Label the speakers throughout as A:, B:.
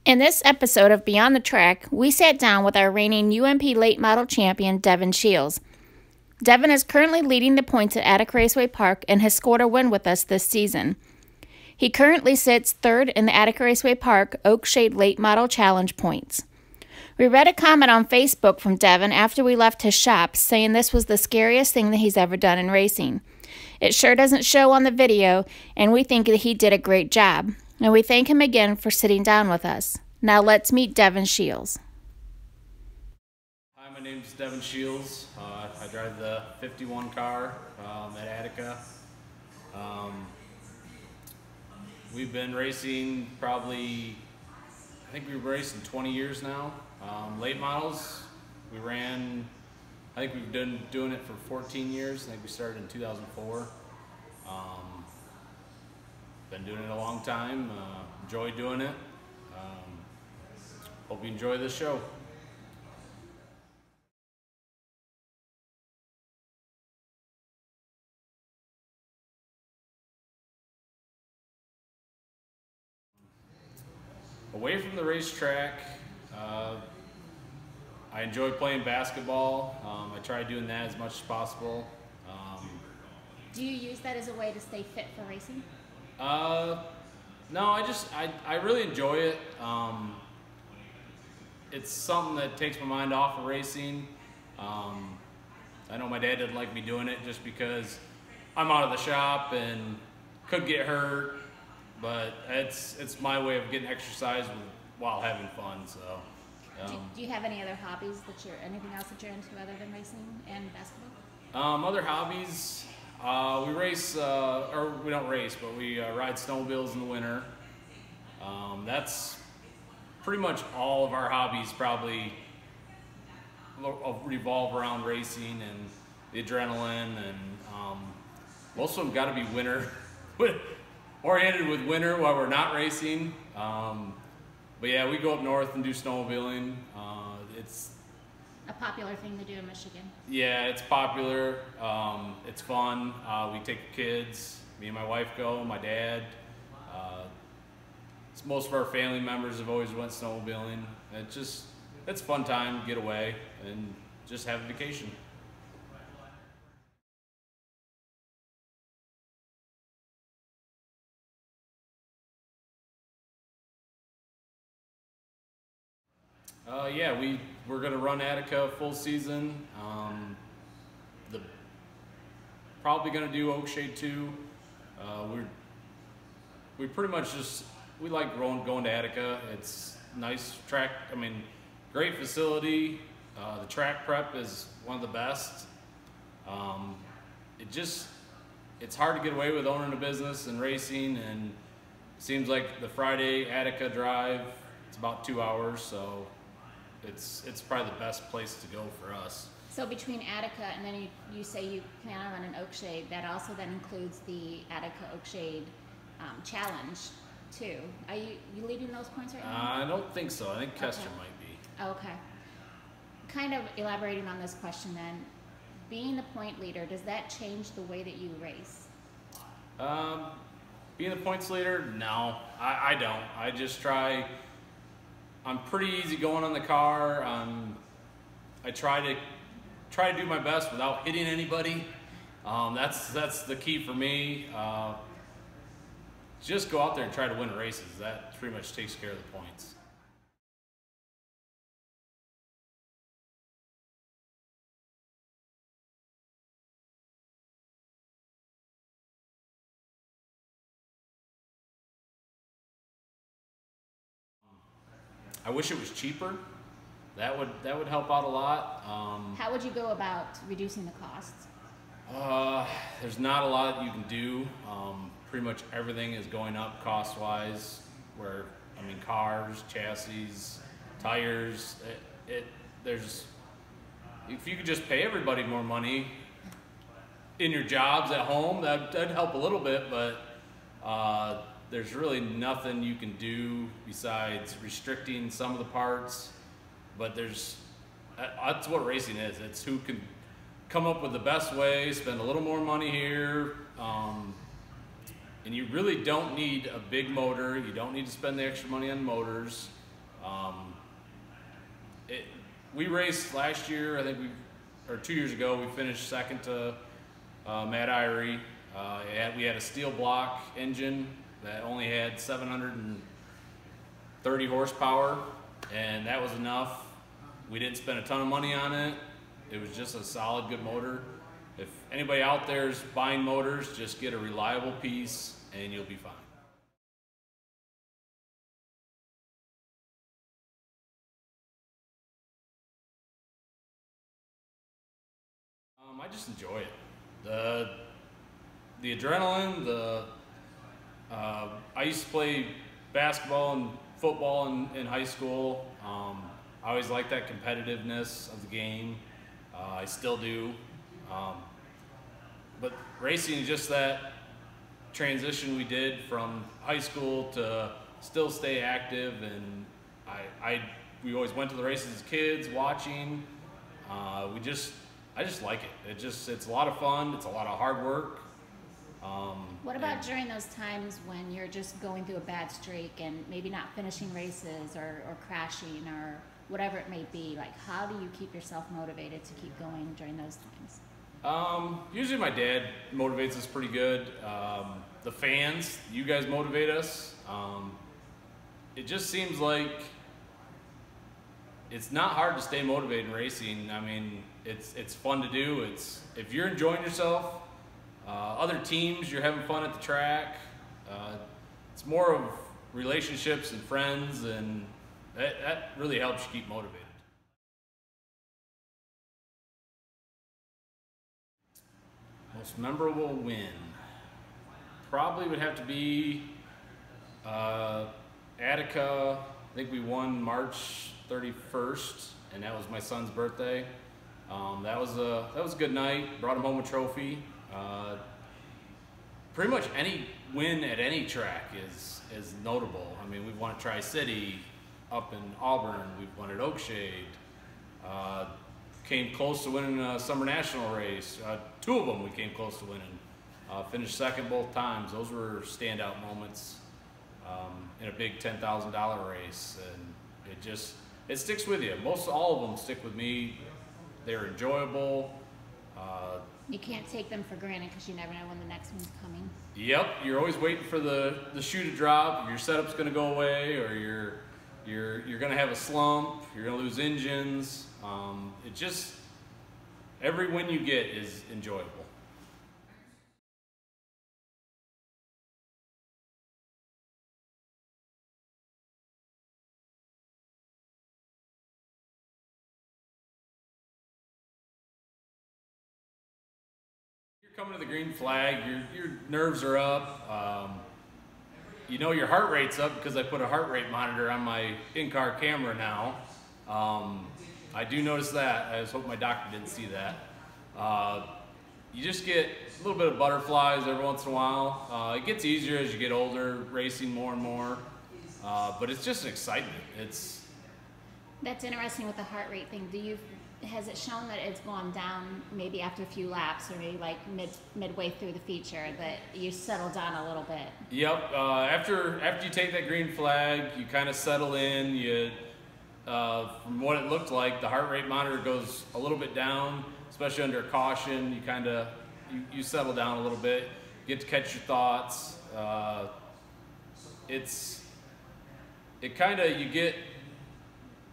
A: In this episode of Beyond the Track, we sat down with our reigning UMP late model champion, Devin Shiels. Devin is currently leading the points at Attica Raceway Park and has scored a win with us this season. He currently sits third in the Attica Raceway Park Oak Shade Late Model Challenge points. We read a comment on Facebook from Devin after we left his shop saying this was the scariest thing that he's ever done in racing. It sure doesn't show on the video, and we think that he did a great job. And we thank him again for sitting down with us. Now let's meet Devin Shiels.
B: Hi, my name is Devin Shiels. I drive the 51 car at Attica. We've been racing probably, I think we've been racing 20 years now. Late models, we ran, I think we've been doing it for 14 years. I think we started in 2004. Been doing it a long time, enjoy doing it. Hope you enjoy this show. Away from the racetrack, I enjoy playing basketball. I try doing that as much as possible.
A: Do you use that as a way to stay fit for racing?
B: No, I really enjoy it. It's something that takes my mind off of racing. I know my dad didn't like me doing it just because I'm out of the shop and could get hurt, but it's my way of getting exercise while having fun. So.
A: Do you have any other hobbies anything else that you're into other than racing and basketball?
B: Other hobbies, we race, or we don't race, but we ride snowmobiles in the winter. That's pretty much all of our hobbies probably revolve around racing and the adrenaline, and most of them got to be winter, oriented with winter while we're not racing. But yeah, we go up north and do snowmobiling. It's
A: a popular thing to do in Michigan.
B: Yeah, it's popular. It's fun. We take the kids. Me and my wife go. My dad. Most of our family members have always went snowmobiling. It's a fun time to get away and just have a vacation. Yeah, we're gonna run Attica full season. Probably gonna do Oak Shade too. We pretty much we like going to Attica. It's nice track. I mean, great facility. The track prep is one of the best. It's hard to get away with owning a business and racing, and it seems like the Friday Attica drive, it's about 2 hours, so it's probably the best place to go for us.
A: So between Attica and then you say you plan on running Oak Shade, that also then includes the Attica Oak Shade Challenge too. Are you leading those points right now?
B: I don't think so. I think Kester might be.
A: Okay. Kind of elaborating on this question then, being the point leader, does that change the way that you race?
B: Being the points leader, no, I don't. I just try. I'm pretty easy going on the car. I try to do my best without hitting anybody. That's the key for me. Just go out there and try to win races. That pretty much takes care of the points. I wish it was cheaper. That would help out a lot.
A: How would you go about reducing the costs?
B: There's not a lot you can do. Pretty much everything is going up cost-wise. Cars, chassis, tires. If you could just pay everybody more money in your jobs at home, that'd help a little bit. But there's really nothing you can do besides restricting some of the parts. But that's what racing is. It's who can come up with the best way, spend a little more money here, And you really don't need a big motor. You don't need to spend the extra money on motors. We raced last year, I think or 2 years ago, we finished second to Matt Irie. We had a steel block engine that only had 730 horsepower, and that was enough. We didn't spend a ton of money on it. It was just a solid, good motor. If anybody out there is buying motors, just get a reliable piece and you'll be fine. I just enjoy it. The adrenaline, I used to play basketball and football in high school. I always liked that competitiveness of the game. I still do. But racing is just that transition we did from high school to still stay active, and we always went to the races as kids watching. I just like it. It's a lot of fun. It's a lot of hard work.
A: What about during those times when you're just going through a bad streak and maybe not finishing races or crashing or whatever it may be? Like, how do you keep yourself motivated to keep going during those times?
B: Usually my dad motivates us pretty good. The fans, you guys motivate us. It just seems like it's not hard to stay motivated in racing. I mean, it's fun to do. If you're enjoying yourself, other teams, you're having fun at the track. It's more of relationships and friends, and that really helps you keep motivated. Most memorable win probably would have to be Attica. I think we won March 31st, and that was my son's birthday. That was a good night. Brought him home a trophy. Pretty much any win at any track is notable. I mean, we've won at Tri-City, up in Auburn. We've won at Oakshade. Came close to winning a summer national race. Two of them we came close to winning. Finished second both times. Those were standout moments in a big $10,000 race, and it sticks with you. All of them stick with me. They're enjoyable.
A: You can't take them for granted because you never know when the next one's coming.
B: Yep, you're always waiting for the shoe to drop. Your setup's going to go away, or you're going to have a slump. You're going to lose engines. Every win you get is enjoyable. Coming to the green flag, your nerves are up. You know your heart rate's up because I put a heart rate monitor on my in-car camera now. I do notice that. I just hope my doctor didn't see that. You just get a little bit of butterflies every once in a while. It gets easier as you get older, racing more and more. But it's just an excitement.
A: That's interesting with the heart rate thing. Has it shown that it's gone down maybe after a few laps, or maybe like midway through the feature, that you settle down a little bit?
B: Yep. After you take that green flag, you kind of settle in. From what it looked like, the heart rate monitor goes a little bit down, especially under caution. You kind of you settle down a little bit, get to catch your thoughts.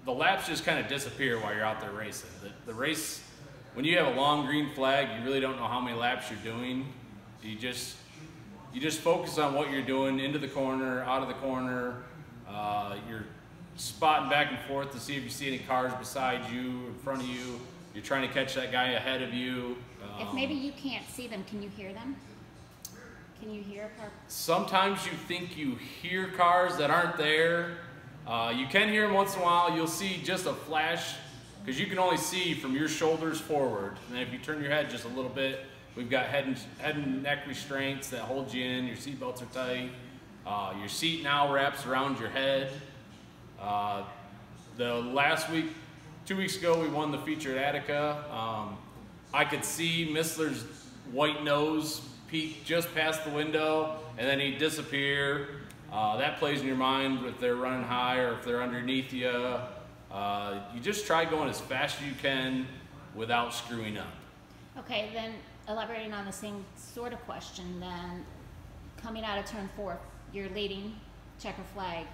B: The laps just kind of disappear while you're out there racing. The race, when you have a long green flag, you really don't know how many laps you're doing. You just focus on what you're doing, into the corner, out of the corner. You're spotting back and forth to see if you see any cars beside you, in front of you. You're trying to catch that guy ahead of you.
A: If maybe you can't see them, can you hear them? Can you hear a car?
B: Sometimes you think you hear cars that aren't there. You can hear them once in a while. You'll see just a flash, because you can only see from your shoulders forward. And then if you turn your head just a little bit, we've got head and neck restraints that hold you in. Your seat belts are tight. Your seat now wraps around your head. The last week, 2 weeks ago, we won the feature at Attica. I could see Missler's white nose peek just past the window, and then he'd disappear. that plays in your mind if they're running high or if they're underneath you. You just try going as fast as you can without screwing up.
A: Okay, then elaborating on the same sort of question, then coming out of turn 4, you're leading checker flag,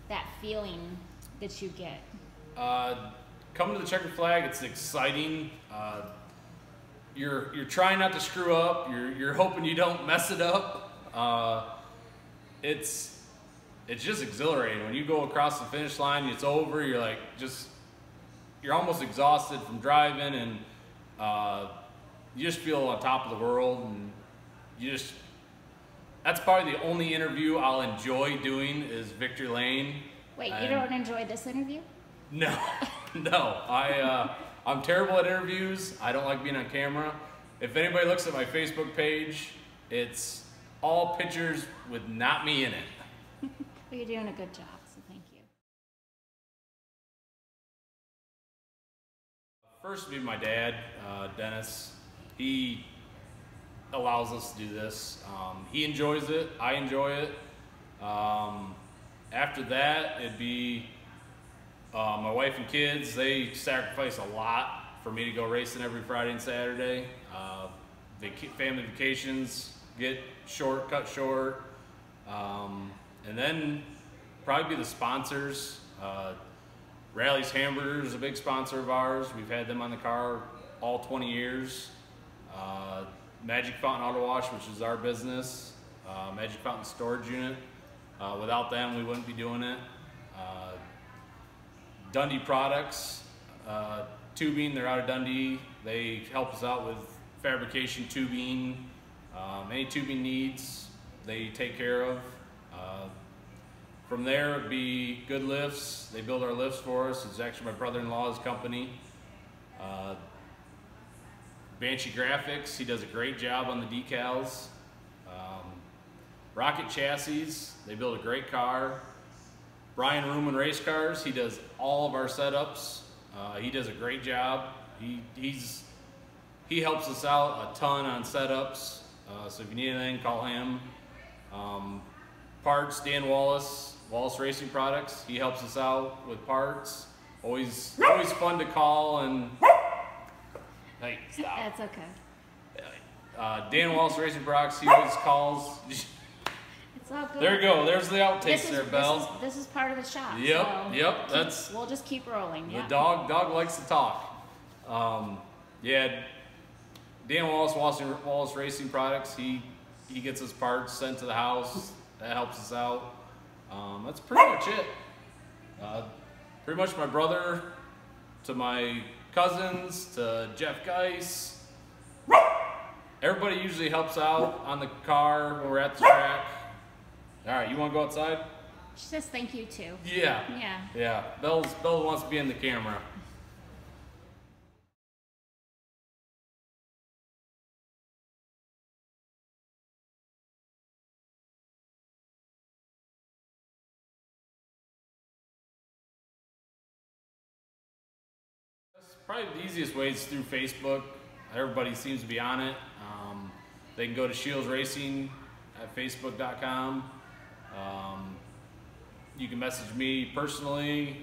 A: that feeling that you get.
B: Coming to the checker flag, it's exciting. You're trying not to screw up. You're hoping you don't mess it up. It's just exhilarating when you go across the finish line. It's over. You're like you're almost exhausted from driving, and you just feel on top of the world. And that's probably the only interview I'll enjoy doing is victory lane.
A: Wait, you don't enjoy this interview?
B: No, no. I'm terrible at interviews. I don't like being on camera. If anybody looks at my Facebook page, it's all pictures with not me in it.
A: Well, you're doing a good job, so thank you.
B: First would be my dad, Dennis. He allows us to do this. He enjoys it. I enjoy it. After that, it'd be my wife and kids. They sacrifice a lot for me to go racing every Friday and Saturday. Family vacations get cut short. And then probably be the sponsors. Rally's Hamburgers is a big sponsor of ours. We've had them on the car all 20 years. Magic Fountain Auto Wash, which is our business. Magic Fountain Storage Unit. Without them, we wouldn't be doing it. Dundee Products, tubing, they're out of Dundee. They help us out with fabrication tubing. Any tubing needs, they take care of. From there, it'd be Good Lifts. They build our lifts for us. It's actually my brother-in-law's company. Banshee Graphics, he does a great job on the decals. Rocket Chassis, they build a great car. Brian Ruman Race Cars, he does all of our setups. He does a great job. He helps us out a ton on setups. So if you need anything, call him. Parts, Dan Wallace Racing Products. He helps us out with parts. Always fun to call and. Hey, stop.
A: That's okay.
B: Dan Wallace Racing Products. He always calls.
A: It's all good.
B: There you go. There's the outtakes there, Belle.
A: This is part of the shop.
B: Yep.
A: We'll just keep rolling.
B: The dog likes to talk. Yeah. Dan Wallace Racing Products. He gets his parts sent to the house. That helps us out. That's pretty much it. Pretty much my brother, to my cousins, to Jeff Geis. Everybody usually helps out on the car when we're at the track. All right, you want to go outside?
A: She says thank you too.
B: Yeah. Belle wants to be in the camera. Probably the easiest way is through Facebook. Everybody seems to be on it. They can go to Shiels Racing at facebook.com. You can message me personally.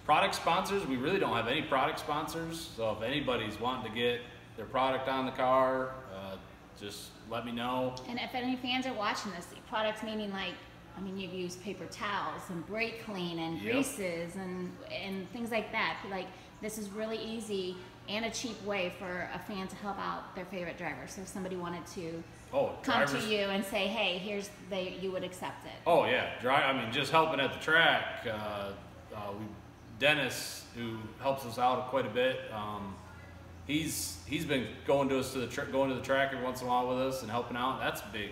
B: Product sponsors, we really don't have any product sponsors. So if anybody's wanting to get their product on the car, just let me know.
A: And if any fans are watching this, products meaning you use paper towels and brake clean and greases and things like that. This is really easy and a cheap way for a fan to help out their favorite driver. So if somebody wanted to come to you and say, hey, you would accept it.
B: Oh yeah, just helping at the track. Dennis, who helps us out quite a bit, he's been going to the track every once in a while with us and helping out. That's big.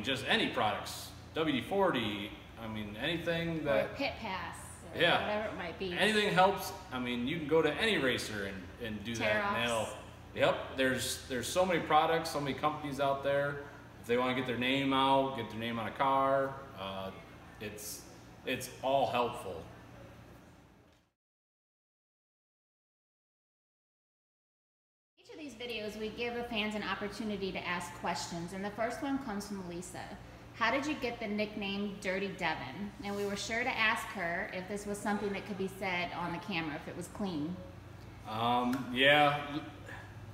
B: Just any products, WD-40. Anything that.
A: Or a pit pass. Or whatever it might be.
B: Anything helps. You can go to any racer and do that. There's so many products, so many companies out there. If they want to get their name out, get their name on a car, it's all helpful.
A: Each of these videos is we give the fans an opportunity to ask questions, and the first one comes from Lisa. How did you get the nickname Dirty Devin? And we were sure to ask her if this was something that could be said on the camera, if it was clean.
B: Yeah,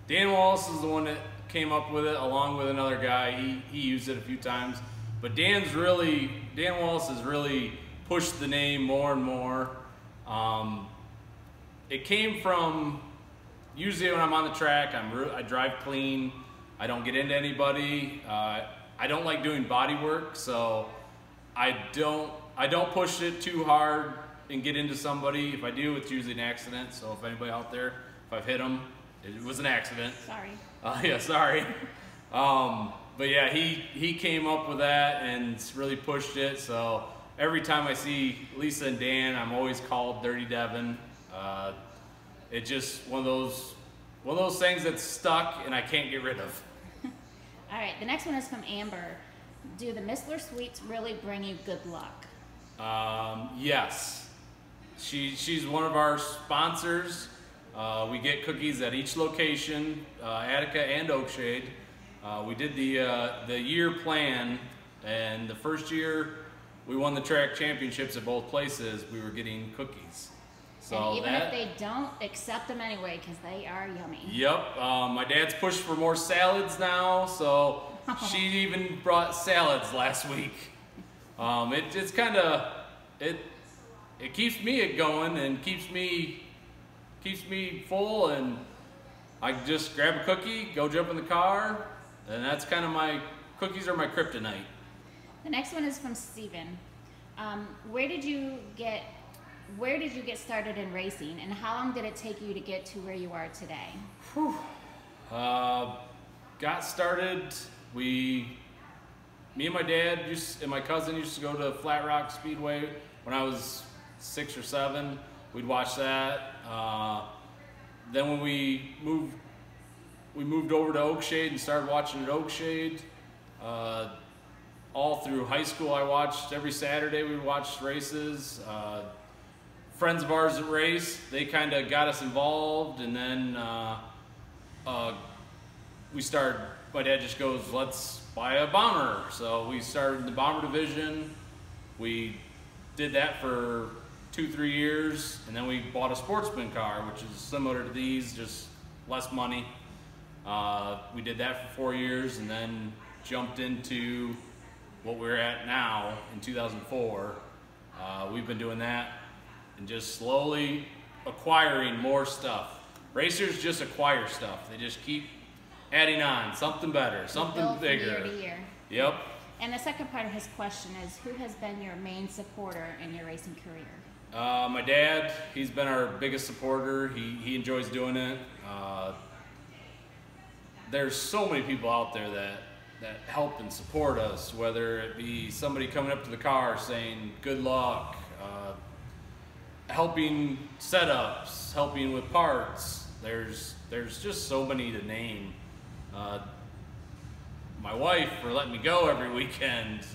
B: Dan Wallace is the one that came up with it along with another guy. He used it a few times, but Dan Wallace has really pushed the name more and more. It came from, usually when I'm on the track, I drive clean. I don't get into anybody. I don't like doing body work, so I don't push it too hard and get into somebody. If I do, it's usually an accident. So if anybody out there, if I've hit them, it was an accident.
A: Sorry.
B: Yeah, sorry. But yeah, he came up with that and really pushed it. So every time I see Lisa and Dan, I'm always called Dirty Devin. It's just one of those things that's stuck and I can't get rid of.
A: All right, the next one is from Amber. Do the Missler Sweets really bring you good luck?
B: Yes. She's one of our sponsors. We get cookies at each location, Attica and Oakshade. We did the year plan, and the first year we won the track championships at both places, we were getting cookies. So
A: and even if they don't, accept them anyway because they are yummy.
B: Yep. My dad's pushed for more salads now, so she even brought salads last week. It's kind of it keeps me going and keeps me full, and I just grab a cookie, go jump in the car, and that's kind of cookies are my kryptonite.
A: The next one is from Steven. Where did you get started in racing, and how long did it take you to get to where you are today?
B: Got started, me and my dad and my cousin used to go to Flat Rock Speedway when I was 6 or 7. We'd watch that. Then when we moved over to Oakshade and started watching at Oakshade. All through high school, I watched every Saturday. We watched races. Friends of ours that race, they kind of got us involved, and then we started. My dad just goes, "Let's buy a bomber." So we started the bomber division. We did that for 2-3 years, and then we bought a sportsman car, which is similar to these, just less money. We did that for 4 years, and then jumped into what we're at now in 2004. We've been doing that and just slowly acquiring more stuff. Racers just acquire stuff. They just keep adding on something better, something bigger.
A: Year to year.
B: Yep.
A: And the second part of his question is, who has been your main supporter in your racing career?
B: My dad, he's been our biggest supporter. He enjoys doing it. There's so many people out there that help and support us, whether it be somebody coming up to the car saying good luck, helping setups, helping with parts. There's just so many to name. My wife for letting me go every weekend.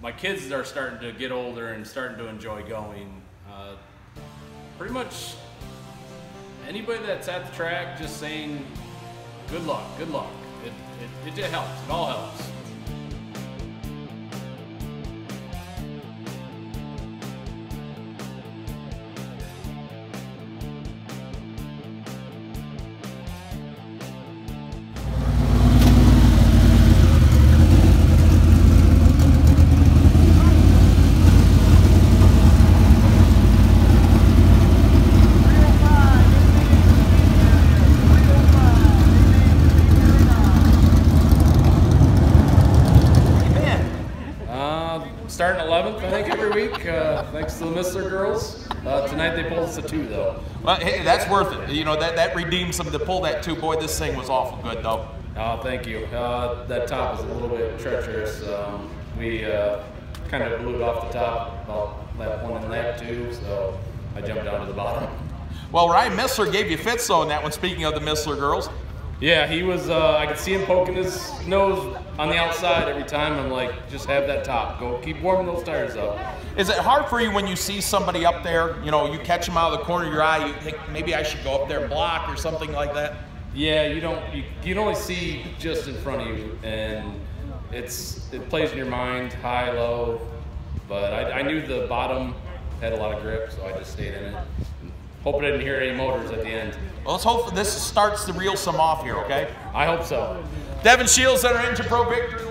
B: My kids are starting to get older and starting to enjoy going. Pretty much anybody that's at the track just saying good luck, good luck. It helps, it all helps. Starting 11th, I think, every week, thanks to the Missler girls. Tonight they pulled us a 2, though.
C: Well, hey, that's worth it. You know, that redeems them to pull that 2. Boy, this thing was awful good, though.
B: Oh, thank you. That top is a little bit treacherous. We kind of blew it off the top about lap 1 and lap 2, so I jumped down to the bottom.
C: Well, Ryan Missler gave you fits, though, in that one, speaking of the Missler girls.
B: Yeah, he was, I could see him poking his nose on the outside every time. I'm like, just have that top. Go, keep warming those tires up.
C: Is it hard for you when you see somebody up there, you know, you catch them out of the corner of your eye, you think maybe I should go up there and block or something like that?
B: Yeah, you can only see just in front of you, and it plays in your mind, high, low. But I knew the bottom had a lot of grip, so I just stayed in it. Hope I didn't hear any motors at the end.
C: Well, let's hope this starts to reel some off here, okay?
B: I hope so.
C: Devin Shiels on our Engine Pro Victory